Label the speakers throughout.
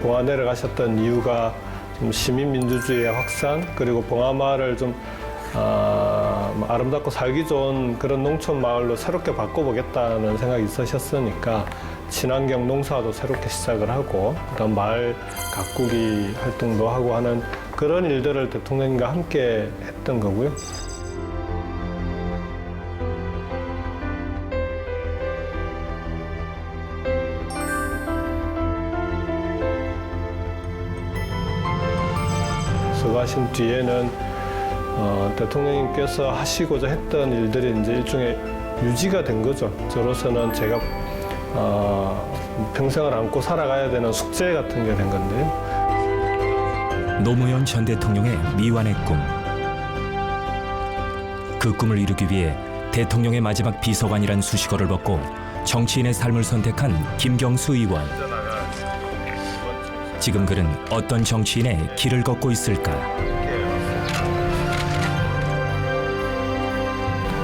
Speaker 1: 봉화 내려가셨던 이유가 좀 시민민주주의의 확산, 그리고 봉화마을을 좀 아름답고 살기 좋은 그런 농촌 마을로 새롭게 바꿔보겠다는 생각이 있으셨으니까 친환경 농사도 새롭게 시작을 하고, 그다음 마을 가꾸기 활동도 하고 하는 그런 일들을 대통령님과 함께 했던 거고요. 수고하신 뒤에는 대통령님께서 하시고자 했던 일들이 이제 일종의 유지가 된 거죠. 저로서는 제가 평생을 안고 살아가야 되는 숙제 같은 게 된 건데요.
Speaker 2: 노무현 전 대통령의 미완의 꿈. 그 꿈을 이루기 위해 대통령의 마지막 비서관이란 수식어를 벗고 정치인의 삶을 선택한 김경수 의원. 지금 그는 어떤 정치인의 길을 걷고 있을까?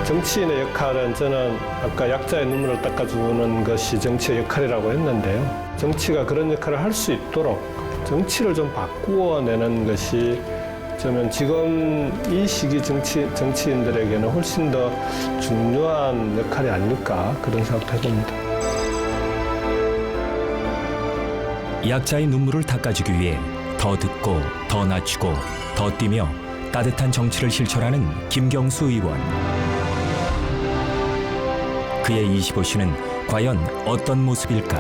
Speaker 1: 정치인의 역할은 저는 아까 약자의 눈물을 닦아주는 것이 정치의 역할이라고 했는데요. 정치가 그런 역할을 할 수 있도록 정치를 좀 바꾸어내는 것이 저는 지금 이 시기 정치인들에게는 훨씬 더 중요한 역할이 아닐까, 그런 생각도 해봅니다.
Speaker 2: 약자의 눈물을 닦아주기 위해 더 듣고 더 낮추고 더 뛰며 따뜻한 정치를 실천하는 김경수 의원. 그의 25시는 과연 어떤 모습일까?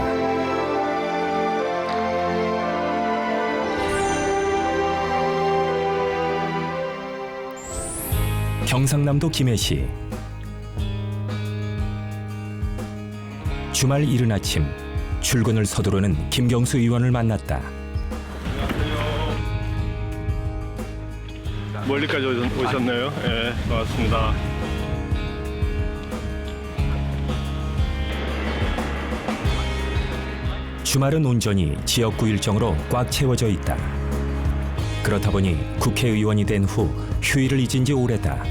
Speaker 2: 경상남도 김해시. 주말 이른 아침 출근을 서두르는 김경수 의원을 만났다.
Speaker 1: 멀리까지 오셨네요. 네, 반갑습니다.
Speaker 2: 주말은 온전히 지역구 일정으로 꽉 채워져 있다. 그렇다 보니 국회의원이 된 후 휴일을 잊은 지 오래다.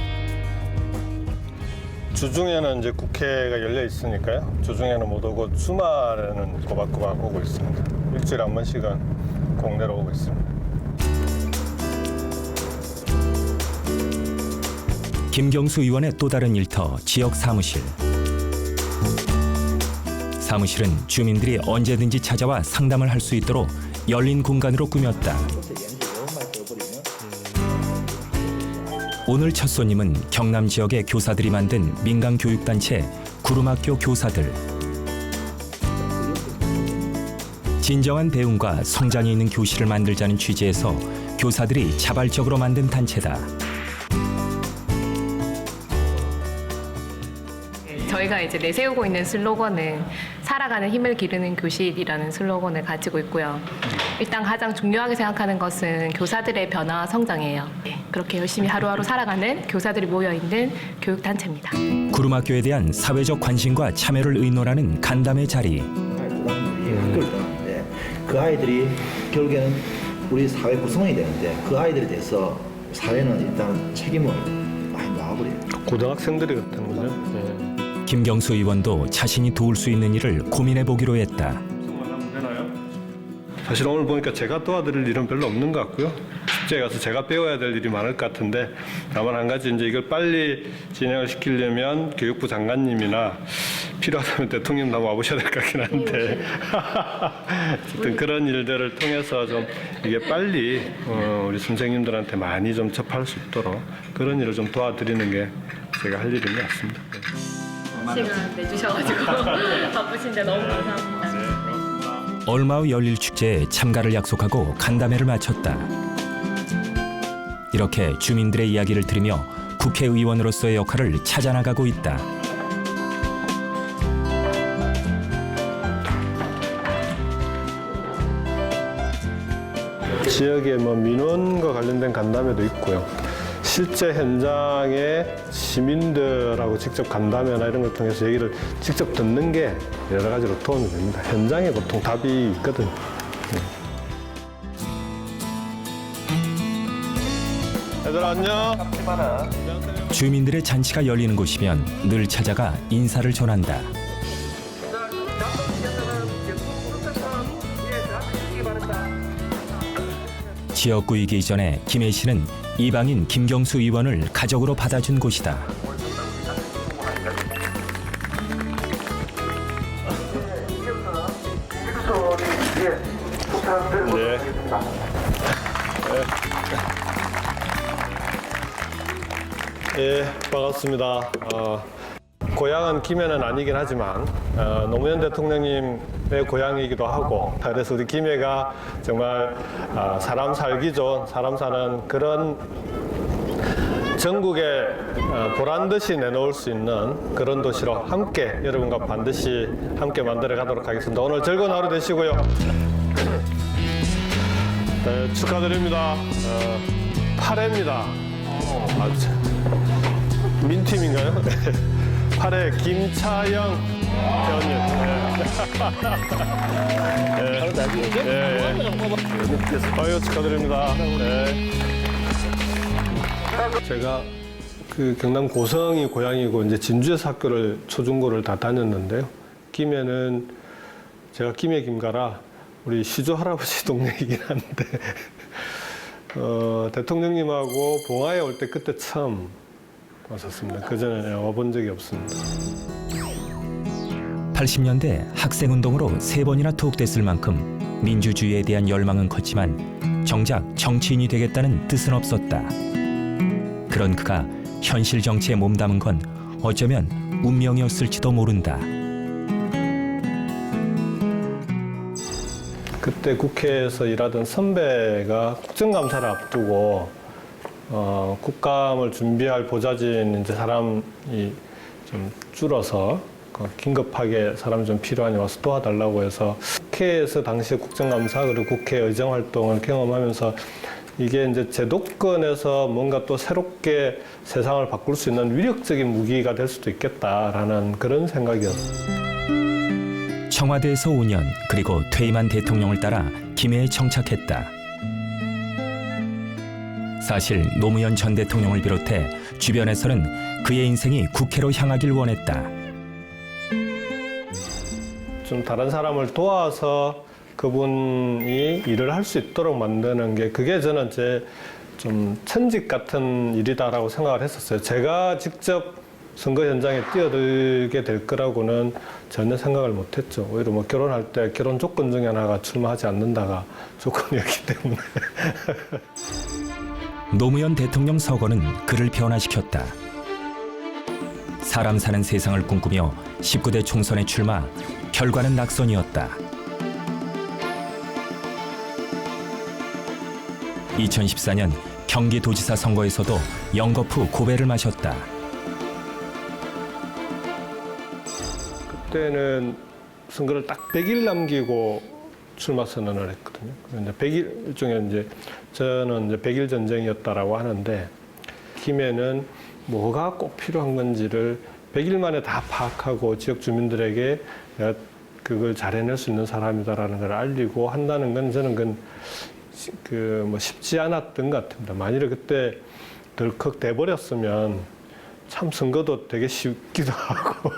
Speaker 1: 주중에는 이제 국회가 열려 있으니까요. 주중에는 못 오고 주말에는 꼬박꼬박 오고 있습니다. 일주일에 한 번씩은 꼭 내려오고 있습니다.
Speaker 2: 김경수 의원의 또 다른 일터 지역 사무실. 사무실은 주민들이 언제든지 찾아와 상담을 할 수 있도록 열린 공간으로 꾸몄다. 오늘 첫 손님은 경남 지역의 교사들이 만든 민간 교육단체 구름학교 교사들. 진정한 배움과 성장이 있는 교실을 만들자는 취지에서 교사들이 자발적으로 만든 단체다.
Speaker 3: 저희가 이제 내세우고 있는 슬로건은 살아가는 힘을 기르는 교실이라는 슬로건을 가지고 있고요. 일단 가장 중요하게 생각하는 것은 교사들의 변화와 성장이에요. 그렇게 열심히 하루하루 살아가는 교사들이 모여있는 교육단체입니다.
Speaker 2: 구름학교에 대한 사회적 관심과 참여를 의논하는 간담회 자리.
Speaker 4: 학교를 떠났는데 그 아이들이 결국에는 우리 사회 구성원이 되는데 그 아이들에 대해서 사회는 일단 책임을 많이 놔버려요.
Speaker 1: 고등학생들이 그렇다는 거죠. 네.
Speaker 2: 김경수 의원도 자신이 도울 수 있는 일을 고민해 보기로 했다.
Speaker 1: 사실 오늘 보니까 제가 도와드릴 일은 별로 없는 것 같고요. 축제에 가서 제가 배워야 될 일이 많을 것 같은데, 다만 한 가지 이제 이걸 빨리 진행을 시키려면 교육부 장관님이나 필요하다면 대통령도 한번 와보셔야 될 것 같긴 한데 어쨌든 그런 일들을 통해서 좀 이게 빨리 우리 선생님들한테 많이 좀 접할 수 있도록 그런 일을 좀 도와드리는 게 제가 할 일인 것 같습니다.
Speaker 3: 시간 내주셔가지고 바쁘신데 너무 감사합니다.
Speaker 2: 얼마 후 열릴 축제에 참가를 약속하고 간담회를 마쳤다. 이렇게 주민들의 이야기를 들으며 국회의원으로서의 역할을 찾아나가고 있다.
Speaker 1: 지역의 민원과 관련된 간담회도 있고요. 실제 현장에 시민들하고 직접 간담회나 이런 걸 통해서 얘기를 직접 듣는 게 여러 가지로 도움이 됩니다. 현장에 보통 답이 있거든요. 얘들 안녕.
Speaker 2: 주민들의 잔치가 열리는 곳이면 늘 찾아가 인사를 전한다. 지역구이기 이전에 김해 씨는 이방인 김경수 의원을 가족으로 받아준 곳이다.
Speaker 1: 네. 예, 반갑습니다. 고향은 김해는 아니긴 하지만 노무현 대통령님의 고향이기도 하고, 그래서 우리 김해가 정말 사람 살기 좋은, 사람 사는 그런 전국에 보란 듯이 내놓을 수 있는 그런 도시로 함께 여러분과 반드시 함께 만들어 가도록 하겠습니다. 오늘 즐거운 하루 되시고요. 네, 축하드립니다. 8회입니다. 민팀인가요? 8회 김차영 회원님. 아유, 축하드립니다. 네. 제가 그 경남 고성이 고향이고 이제 진주에서 학교를 초중고를 다 다녔는데요. 김해는 제가 김해 김가라 우리 시조 할아버지 동네이긴 한데 대통령님하고 봉화에 올 때 그때 처음 왔었습니다. 그전에 와본 적이 없습니다.
Speaker 2: 80년대 학생운동으로 3번이나 투옥됐을 만큼 민주주의에 대한 열망은 컸지만 정작 정치인이 되겠다는 뜻은 없었다. 그런 그가 현실 정치에 몸담은 건 어쩌면 운명이었을지도 모른다.
Speaker 1: 그때 국회에서 일하던 선배가 국정감사를 앞두고 국감을 준비할 보좌진 이제 사람이 좀 줄어서 긴급하게 사람이 좀 필요하니 와서 도와달라고 해서 국회에서 당시 국정감사 그리고 국회 의정 활동을 경험하면서 이게 이제 제도권에서 뭔가 또 새롭게 세상을 바꿀 수 있는 위력적인 무기가 될 수도 있겠다라는 그런 생각이었어요.
Speaker 2: 청와대에서 5년 그리고 퇴임한 대통령을 따라 김해에 정착했다. 사실 노무현 전 대통령을 비롯해 주변에서는 그의 인생이 국회로 향하길 원했다.
Speaker 1: 좀 다른 사람을 도와서 그분이 일을 할 수 있도록 만드는 게 그게 저는 제 좀 천직 같은 일이다라고 생각을 했었어요. 제가 직접 선거 현장에 뛰어들게 될 거라고는 전혀 생각을 못했죠. 오히려 뭐 결혼할 때 결혼 조건 중에 하나가 출마하지 않는다가 조건이었기 때문에.
Speaker 2: 노무현 대통령 서거는 그를 변화시켰다. 사람 사는 세상을 꿈꾸며 19대 총선에 출마, 결과는 낙선이었다. 2014년 경기도지사 선거에서도 연거푸 고배를 마셨다.
Speaker 1: 그때는 선거를 딱 100일 남기고 출마 선언을 했거든요. 이제 100일 일종의 이제 저는 이제 100일 전쟁이었다라고 하는데 김해는 뭐가 꼭 필요한 건지를 100일 만에 다 파악하고 지역 주민들에게 내가 그걸 잘 해낼 수 있는 사람이다라는 걸 알리고 한다는 건 저는 뭐 쉽지 않았던 것 같습니다. 만일에 그때 덜컥 돼버렸으면 참 선거도 되게 쉽기도 하고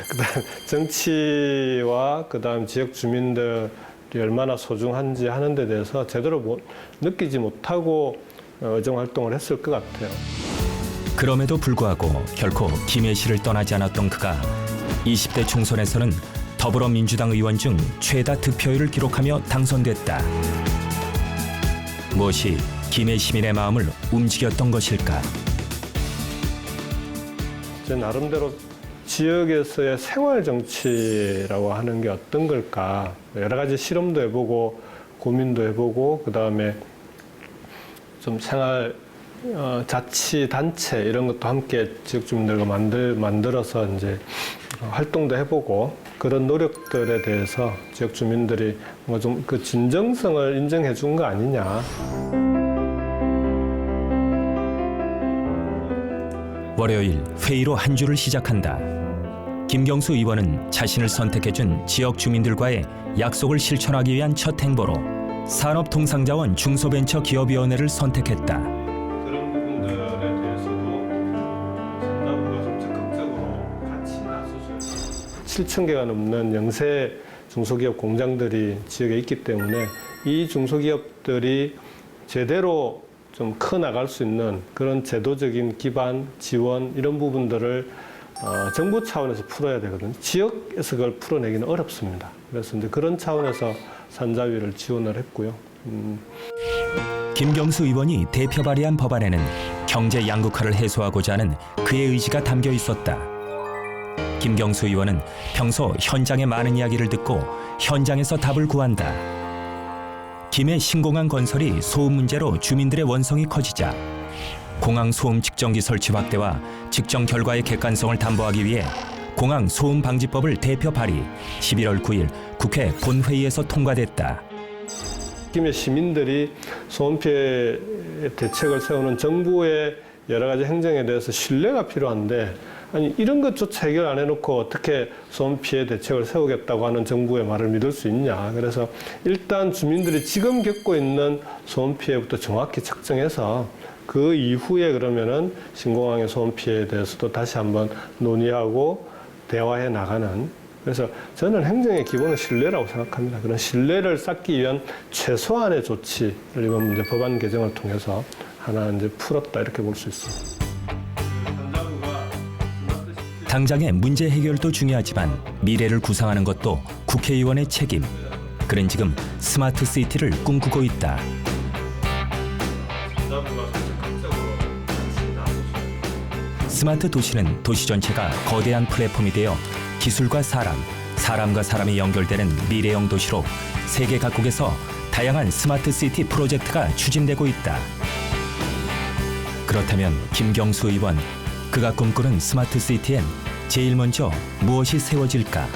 Speaker 1: 그다음 정치와 그다음 지역 주민들이 얼마나 소중한지 하는 데 대해서 제대로 느끼지 못하고 의정 활동을 했을 것 같아요.
Speaker 2: 그럼에도 불구하고 결코 김해 씨를 떠나지 않았던 그가 20대 총선에서는 더불어민주당 의원 중 최다 득표율을 기록하며 당선됐다. 무엇이 김해 시민의 마음을 움직였던 것일까?
Speaker 1: 제 나름대로 지역에서의 생활 정치라고 하는 게 어떤 걸까? 여러 가지 실험도 해보고 고민도 해보고 그다음에 좀 생활 자치단체 이런 것도 함께 지역 주민들과 만들어서 이제 활동도 해보고 그런 노력들에 대해서 지역 주민들이 뭔가 좀 그 진정성을 인정해 준 거 아니냐.
Speaker 2: 월요일 회의로 한 주를 시작한다. 김경수 의원은 자신을 선택해준 지역 주민들과의 약속을 실천하기 위한 첫 행보로 산업통상자원 중소벤처기업위원회를 선택했다.
Speaker 1: 그런 부분들에 대해서도 산자부가 좀 적극적으로 같이 나서줘야 7,000개가 넘는 영세 중소기업 공장들이 지역에 있기 때문에 이 중소기업들이 제대로 좀 커 나갈 수 있는 그런 제도적인 기반, 지원 이런 부분들을 정부 차원에서 풀어야 되거든요. 지역에서 그걸 풀어내기는 어렵습니다. 그래서 이제 그런 차원에서 산자위를 지원을 했고요.
Speaker 2: 김경수 의원이 대표 발의한 법안에는 경제 양극화를 해소하고자 하는 그의 의지가 담겨 있었다. 김경수 의원은 평소 현장의 많은 이야기를 듣고 현장에서 답을 구한다. 김해 신공항 건설이 소음 문제로 주민들의 원성이 커지자 공항 소음 측정기 설치 확대와 측정 결과의 객관성을 담보하기 위해 공항 소음 방지법을 대표 발의 11월 9일 국회 본회의에서 통과됐다.
Speaker 1: 김해 시민들이 소음 피해 대책을 세우는 정부의 여러 가지 행정에 대해서 신뢰가 필요한데 아니 이런 것조차 해결 안 해놓고 어떻게 소음 피해 대책을 세우겠다고 하는 정부의 말을 믿을 수 있냐. 그래서 일단 주민들이 지금 겪고 있는 소음 피해부터 정확히 측정해서 그 이후에 그러면은 신공항의 소음 피해에 대해서도 다시 한번 논의하고 대화해 나가는. 그래서 저는 행정의 기본은 신뢰라고 생각합니다. 그런 신뢰를 쌓기 위한 최소한의 조치를 이번 문제 법안 개정을 통해서 하나 이제 풀었다 이렇게 볼 수 있습니다.
Speaker 2: 당장의 문제 해결도 중요하지만 미래를 구상하는 것도 국회의원의 책임. 그는 지금 스마트 시티를 꿈꾸고 있다. 스마트 도시는 도시 전체가 거대한 플랫폼이 되어 기술과 사람, 사람과 사람이 연결되는 미래형 도시로 세계 각국에서 다양한 스마트 시티 프로젝트가 추진되고 있다. 그렇다면 김경수 의원, 그가 꿈꾸는 스마트 시티엔 제일 먼저 무엇이 세워질까?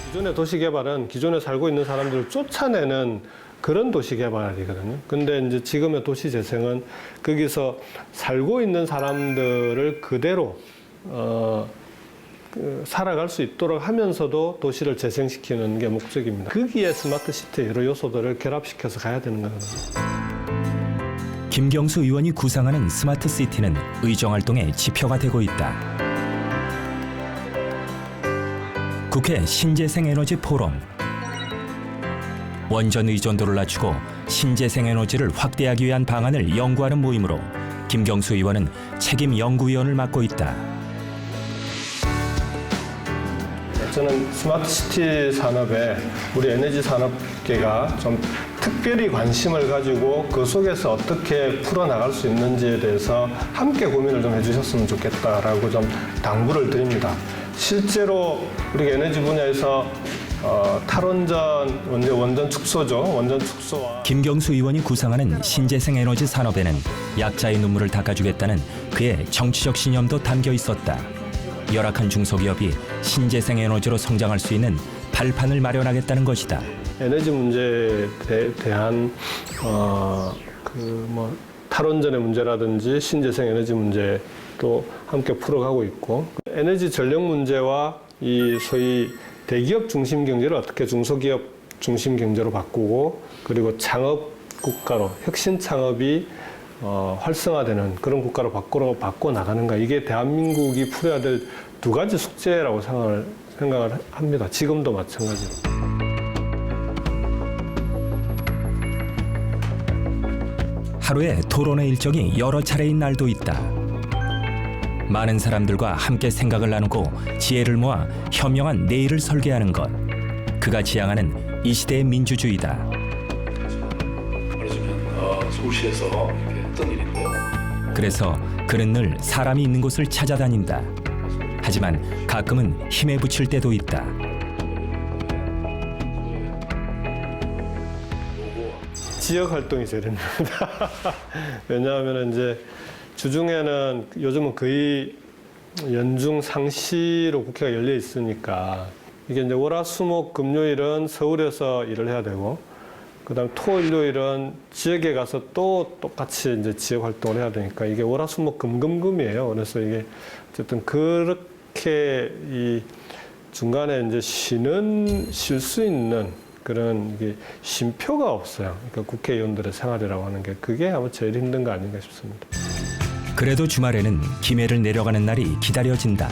Speaker 1: 기존의 도시 개발은 기존에 살고 있는 사람들을 쫓아내는 그런 도시 개발이거든요. 근데 이제 지금의 도시 재생은 거기서 살고 있는 사람들을 그대로 살아갈 수 있도록 하면서도 도시를 재생시키는 게 목적입니다. 거기에 스마트 시티의 여러 요소들을 결합시켜서 가야 되는 거거든요.
Speaker 2: 김경수 의원이 구상하는 스마트 시티는 의정활동의 지표가 되고 있다. 국회 신재생에너지 포럼. 원전 의존도를 낮추고 신재생에너지를 확대하기 위한 방안을 연구하는 모임으로 김경수 의원은 책임 연구위원을 맡고 있다.
Speaker 1: 저는 스마트 시티 산업에 우리 에너지 산업계가 좀 특별히 관심을 가지고 그 속에서 어떻게 풀어나갈 수 있는지에 대해서 함께 고민을 좀 해주셨으면 좋겠다라고 좀 당부를 드립니다. 실제로 우리 에너지 분야에서 탈원전, 원전 축소죠. 원전 축소와
Speaker 2: 김경수 의원이 구상하는 신재생에너지 산업에는 약자의 눈물을 닦아주겠다는 그의 정치적 신념도 담겨 있었다. 열악한 중소기업이 신재생에너지로 성장할 수 있는 발판을 마련하겠다는 것이다.
Speaker 1: 에너지 문제에 대한 탈원전의 문제라든지 신재생 에너지 문제도 함께 풀어가고 있고 에너지 전력 문제와 이 소위 대기업 중심 경제를 어떻게 중소기업 중심 경제로 바꾸고 그리고 창업 국가로 혁신 창업이 활성화되는 그런 국가로 바꿔 나가는가 이게 대한민국이 풀어야 될 두 가지 숙제라고 생각을 합니다. 지금도 마찬가지로.
Speaker 2: 하루에 토론회 일정이 여러 차례인 날도 있다. 많은 사람들과 함께 생각을 나누고 지혜를 모아 현명한 내일을 설계하는 것. 그가 지향하는 이 시대의 민주주의다.
Speaker 5: 말하자면 서울시에서 이렇게 했던 일인데요.
Speaker 2: 그래서 그는 늘 사람이 있는 곳을 찾아다닌다. 하지만 가끔은 힘에 부칠 때도 있다.
Speaker 1: 지역 활동이 제일 힘듭니다. 왜냐하면 이제 주중에는 요즘은 거의 연중 상시로 국회가 열려 있으니까 이게 이제 월화수목 금요일은 서울에서 일을 해야 되고 그다음 토일요일은 지역에 가서 또 똑같이 이제 지역 활동을 해야 되니까 이게 월화수목 금금금이에요. 그래서 이게 어쨌든 그렇게 이 중간에 이제 쉴 수 있는 그런 이게 쉼표가 없어요. 그러니까 국회의원들의 생활이라고 하는 게 그게 아마 제일 힘든 거 아닌가 싶습니다.
Speaker 2: 그래도 주말에는 김해를 내려가는 날이 기다려진다.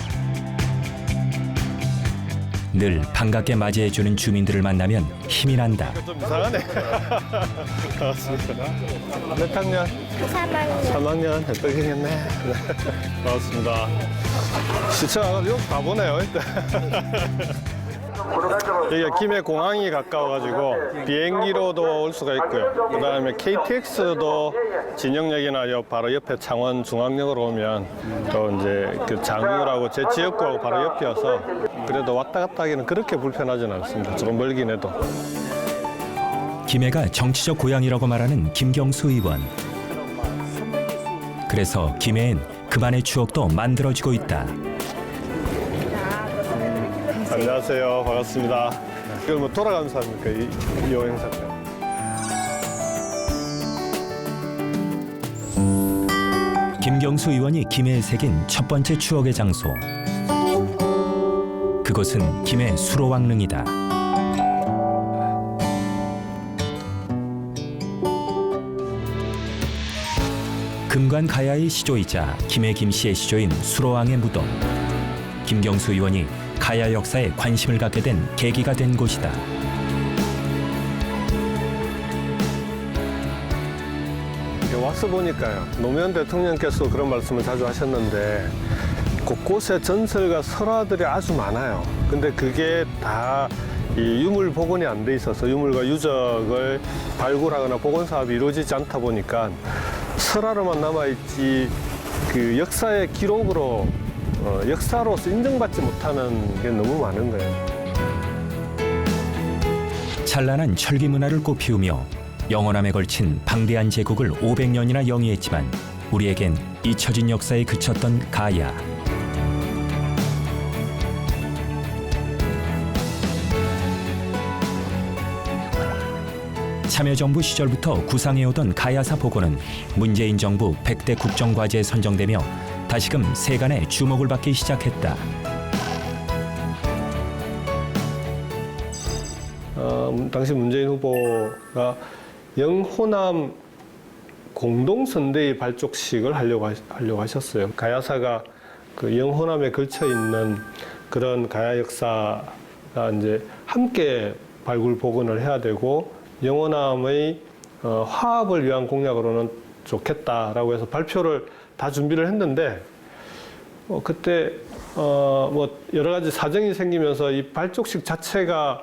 Speaker 2: 늘 반갑게 맞이해주는 주민들을 만나면 힘이 난다.
Speaker 1: 좀 이상하네. 반갑습니다. 몇 학년?
Speaker 6: 3학년
Speaker 1: 3학년 햇떡이겠네. 반갑습니다. 시청 와가지고 가보네요. 여기가 김해 공항이 가까워가지고 비행기로도 올 수가 있고요. 그다음에 KTX도 진영역이나 바로 옆에 창원 중앙역으로 오면 또 이제 그 장유라고 제 지역구하고 바로 옆이어서 그래도 왔다 갔다 하기는 그렇게 불편하진 않습니다. 조금 멀긴 해도.
Speaker 2: 김해가 정치적 고향이라고 말하는 김경수 의원. 그래서 김해엔 그만의 추억도 만들어지고 있다.
Speaker 1: 안녕하세요. 반갑습니다. 이걸 뭐 돌아가면서 합니까? 이 여행사 때.
Speaker 2: 김경수 의원이 김해에 새긴 첫 번째 추억의 장소. 그곳은 김해 수로왕릉이다. 금관 가야의 시조이자 김해 김씨의 시조인 수로왕의 무덤. 김경수 의원이 가야 역사에 관심을 갖게 된 계기가 된 곳이다.
Speaker 1: 와서 보니까요. 노무현 대통령께서 그런 말씀을 자주 하셨는데 곳곳에 전설과 설화들이 아주 많아요. 근데 그게 다 이 유물 복원이 안 돼 있어서 유물과 유적을 발굴하거나 복원 사업이 이루어지지 않다 보니까 설화로만 남아있지 그 역사의 기록으로 역사로서 인정받지 못하는 게 너무 많은 거예요.
Speaker 2: 찬란한 철기 문화를 꽃피우며 영원함에 걸친 방대한 제국을 500년이나 영위했지만 우리에겐 잊혀진 역사에 그쳤던 가야. 참여정부 시절부터 구상해오던 가야사 복원은 문재인 정부 100대 국정과제에 선정되며 다시금 세간의 주목을 받기 시작했다.
Speaker 1: 당시 문재인 후보가 영호남 공동선대위 발족식을 하려고 하셨어요. 가야사가 그 영호남에 걸쳐 있는 그런 가야 역사가 이제 함께 발굴 복원을 해야 되고 영호남의 화합을 위한 공약으로는 좋겠다라고 해서 발표를 다 준비를 했는데 그때 뭐 여러 가지 사정이 생기면서 이 발족식 자체가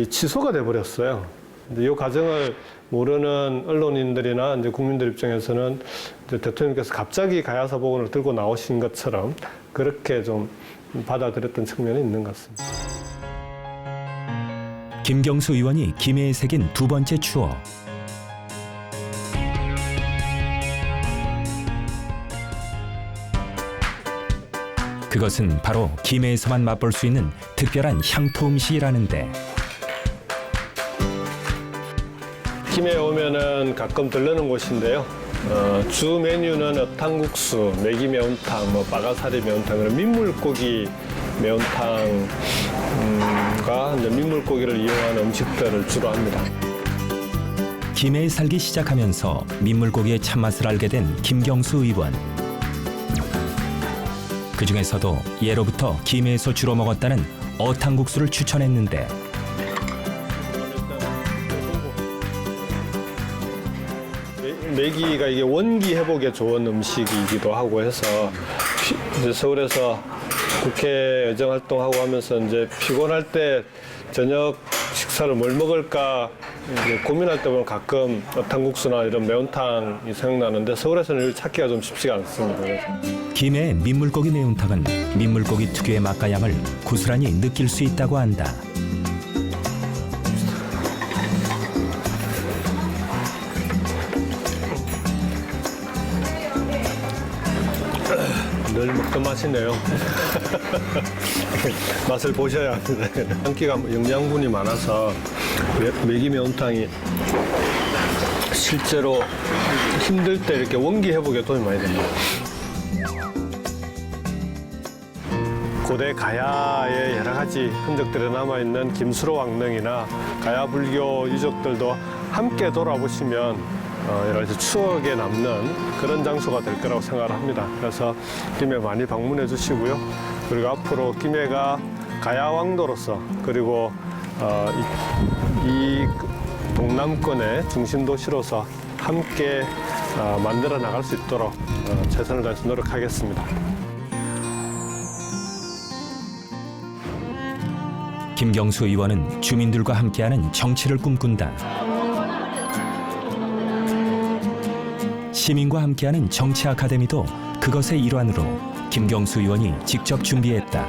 Speaker 1: 취소가 돼 버렸어요. 근데 이 과정을 모르는 언론인들이나 이제 국민들 입장에서는 이제 대통령께서 갑자기 가야사 복원을 들고 나오신 것처럼 그렇게 좀 받아들였던 측면이 있는 것 같습니다.
Speaker 2: 김경수 의원이 김해에 새긴 두 번째 추억. 그것은 바로 김해에서만 맛볼 수 있는 특별한 향토 음식이라는데.
Speaker 1: 김해에 오면은 가끔 들르는 곳인데요. 주 메뉴는 어탕국수, 매기 매운탕, 뭐 빠가사리 매운탕, 그런 민물고기 매운탕과 이제 민물고기를 이용한 음식들을 주로 합니다.
Speaker 2: 김해에 살기 시작하면서 민물고기의 참맛을 알게 된 김경수 의원. 그 중에서도 예로부터 김해에서 주로 먹었다는 어탕국수를 추천했는데
Speaker 1: 매기가 이게 원기 회복에 좋은 음식이기도 하고 해서 이제 서울에서 국회 의정 활동하고 하면서 이제 피곤할 때 저녁 식사를 뭘 먹을까 이제 고민할 때 보면 가끔 어탕국수나 이런 매운탕이 생각나는데 서울에서는 이걸 찾기가 좀 쉽지가 않습니다. 그래서.
Speaker 2: 김해의 민물고기 매운탕은 민물고기 특유의 맛과 향을 고스란히 느낄 수 있다고 한다.
Speaker 1: 늘 먹던 맛이네요. 맛을 보셔야 합니다. 한 끼가 영양분이 많아서 매기 매운탕이 실제로 힘들 때 이렇게 원기 회복에 도움이 많이 됩니다. 고대 가야의 여러 가지 흔적들이 남아있는 김수로 왕릉이나 가야 불교 유적들도 함께 돌아보시면 여러 가지 추억에 남는 그런 장소가 될 거라고 생각을 합니다. 그래서 김해 많이 방문해 주시고요. 그리고 앞으로 김해가 가야왕도로서 그리고 이 동남권의 중심 도시로서 함께 만들어 나갈 수 있도록 최선을 다해서 노력하겠습니다.
Speaker 2: 김경수 의원은 주민들과 함께하는 정치를 꿈꾼다. 시민과 함께하는 정치 아카데미도 그것의 일환으로 김경수 의원이 직접 준비했다.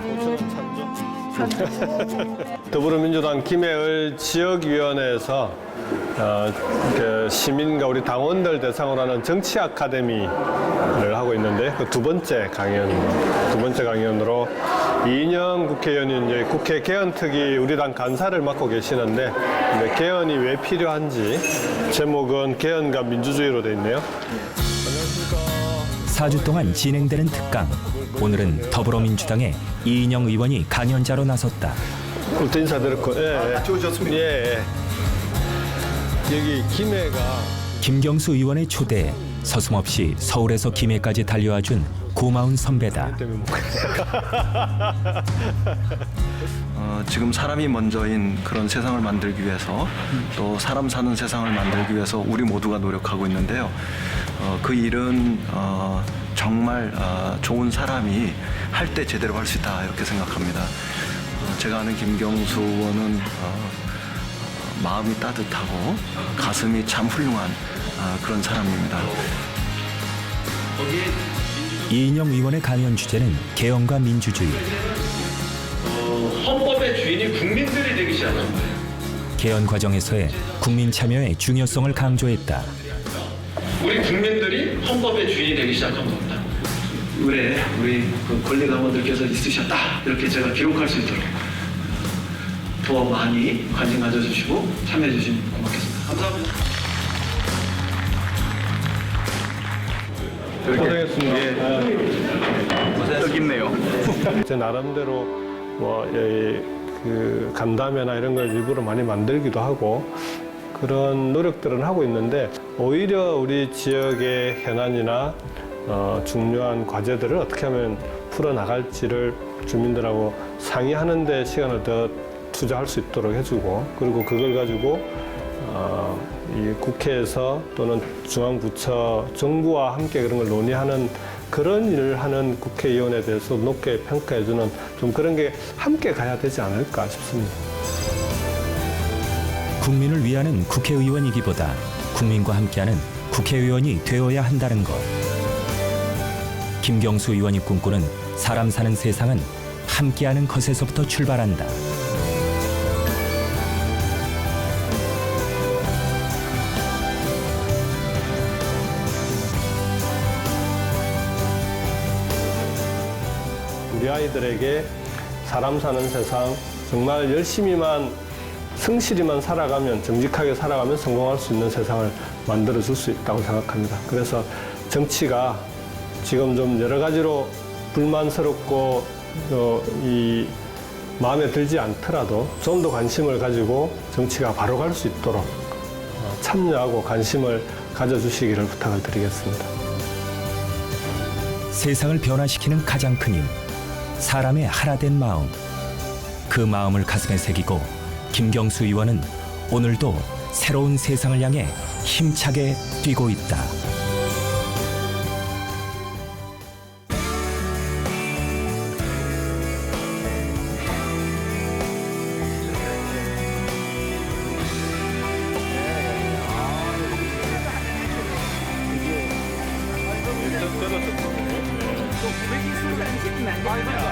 Speaker 1: 더불어민주당 김해을 지역위원회에서 그 시민과 우리 당원들 대상으로 하는 정치 아카데미를 하고 있는데 그 두 번째 강연으로 이인영 국회의원이 이제 국회 개헌특위 우리 당 간사를 맡고 계시는데 이제 개헌이 왜 필요한지 제목은 개헌과 민주주의로 돼 있네요.
Speaker 2: 4주 동안 진행되는 특강. 오늘은 더불어민주당의 이인영 의원이 강연자로 나섰다.
Speaker 1: 또 인사드렸고,
Speaker 4: 좋으셨습니까?
Speaker 1: 예. 여기 김해가
Speaker 2: 김경수 의원의 초대에 서슴없이 서울에서 김해까지 달려와준 고마운 선배다.
Speaker 6: 지금 사람이 먼저인 그런 세상을 만들기 위해서 또 사람 사는 세상을 만들기 위해서 우리 모두가 노력하고 있는데요. 그 일은 정말 좋은 사람이 할 때 제대로 할 수 있다 이렇게 생각합니다. 제가 아는 김경수 의원은 마음이 따뜻하고 가슴이 참 훌륭한 그런 사람입니다.
Speaker 2: 이인영 의원의 강연 주제는 개헌과 민주주의.
Speaker 7: 헌법의 주인이 국민들이 되기 시작한 거예요.
Speaker 2: 개헌 과정에서의 국민 참여의 중요성을 강조했다.
Speaker 7: 우리 국민들이 헌법의 주인이 되기 시작한 겁니다. 의뢰 우리 그 권리당원들께서 있으셨다 이렇게 제가 기록할 수 있도록 더 많이 관심 가져주시고 참여해 주시면 고맙겠습니다. 감사합니다.
Speaker 1: 고생했습니다.
Speaker 6: 뜻깊네요.
Speaker 1: 제 나름대로 그 간담회나 이런 걸 일부러 많이 만들기도 하고 그런 노력들은 하고 있는데 오히려 우리 지역의 현안이나 중요한 과제들을 어떻게 하면 풀어나갈지를 주민들하고 상의하는 데 시간을 더 투자할 수 있도록 해주고 그리고 그걸 가지고 이 국회에서 또는 중앙부처 정부와 함께 그런 걸 논의하는 그런 일을 하는 국회의원에 대해서 높게 평가해주는 좀 그런 게 함께 가야 되지 않을까 싶습니다.
Speaker 2: 국민을 위하는 국회의원이기보다 국민과 함께하는 국회의원이 되어야 한다는 것. 김경수 의원이 꿈꾸는 사람 사는 세상은 함께하는 것에서부터 출발한다.
Speaker 1: 우리 아이들에게 사람 사는 세상 정말 열심히만 성실히만 살아가면 정직하게 살아가면 성공할 수 있는 세상을 만들어줄 수 있다고 생각합니다. 그래서 정치가 지금 좀 여러 가지로 불만스럽고 이 마음에 들지 않더라도 좀 더 관심을 가지고 정치가 바로 갈 수 있도록 참여하고 관심을 가져주시기를 부탁을 드리겠습니다.
Speaker 2: 세상을 변화시키는 가장 큰 힘, 사람의 하나된 마음. 그 마음을 가슴에 새기고 김경수 의원은 오늘도 새로운 세상을 향해 힘차게 뛰고 있다.
Speaker 8: 고백이 있으면 안 시키면 안 됩니다.